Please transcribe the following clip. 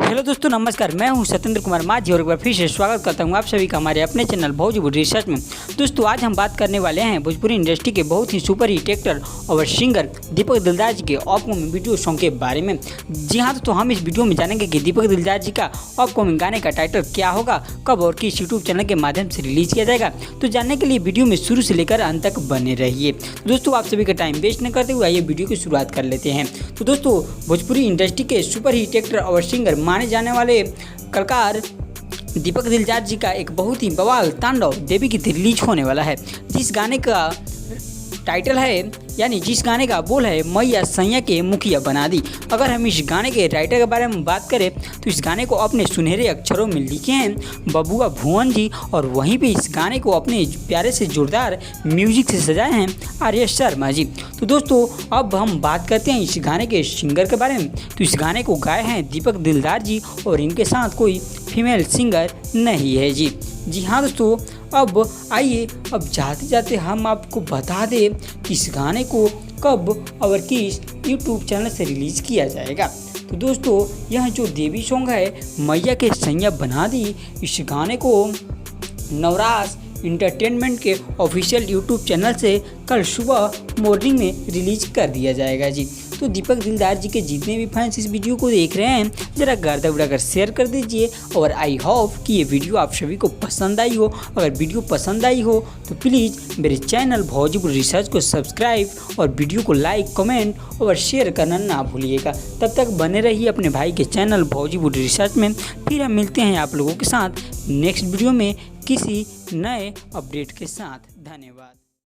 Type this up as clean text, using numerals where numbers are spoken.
Hello दोस्तों, नमस्कार। मैं हूं सत्येंद्र कुमार माझी और एक बार फिर से स्वागत करता हूं आप सभी का हमारे अपने चैनल भोजपुरी रिसर्च में। दोस्तों, आज हम बात करने वाले हैं भोजपुरी इंडस्ट्री के बहुत ही सुपर हिट एक्टर और सिंगर दीपक दिलदार जी के अपकमिंग वीडियो सॉन्ग के बारे में। जी हाँ दोस्तों, हम इस वीडियो में जानेंगे कि दीपक दिलदार जी का अपकमिंग गाने का टाइटल क्या होगा, कब और किस यूट्यूब चैनल के माध्यम से रिलीज किया जाएगा। तो जानने के लिए वीडियो में शुरू से लेकर अंत तक बने रहिए। दोस्तों, आप सभी का टाइम वेस्ट न करते हुए आइए वीडियो की शुरुआत कर लेते हैं। तो दोस्तों, भोजपुरी इंडस्ट्री के सुपर हिट एक्टर और सिंगर माने जाने वाले कलाकार दीपक दिलदार जी का एक बहुत ही बवाल तांडव देवी गीत रिलीज होने वाला है, जिस गाने का टाइटल है यानी जिस गाने का बोल है मैया सैया के मुखिया बना दी। अगर हम इस गाने के राइटर के बारे में बात करें तो इस गाने को अपने सुनहरे अक्षरों में लिखे हैं बबुआ भुवन जी, और वहीं पे इस गाने को अपने प्यारे से जोरदार म्यूजिक से सजाए हैं आर्य शर्मा जी। तो दोस्तों, अब हम बात करते हैं इस गाने के सिंगर के बारे में। तो इस गाने को गाए हैं दीपक दिलदार जी और इनके साथ कोई फीमेल सिंगर नहीं है जी। जी हाँ दोस्तों, अब आइए अब जाते जाते हम आपको बता दें कि इस गाने को कब और किस यूट्यूब चैनल से रिलीज़ किया जाएगा। तो दोस्तों, यह जो देवी सॉन्ग है मैया के सैया बना दी, इस गाने को नवराज इंटरटेनमेंट के ऑफिशियल यूट्यूब चैनल से कल सुबह मॉर्निंग में रिलीज कर दिया जाएगा जी। तो दीपक दिलदार जी के जितने भी फैंस इस वीडियो को देख रहे हैं, ज़रा गर्दा उड़ाकर शेयर कर दीजिए। और आई होप कि ये वीडियो आप सभी को पसंद आई हो। अगर वीडियो पसंद आई हो तो प्लीज़ मेरे चैनल भोजपुरी रिसर्च को सब्सक्राइब और वीडियो को लाइक, कमेंट और शेयर करना ना भूलिएगा। तब तक बने रहिए अपने भाई के चैनल भोजपुरी रिसर्च में। फिर हम मिलते हैं आप लोगों के साथ नेक्स्ट वीडियो में किसी नए अपडेट के साथ। धन्यवाद।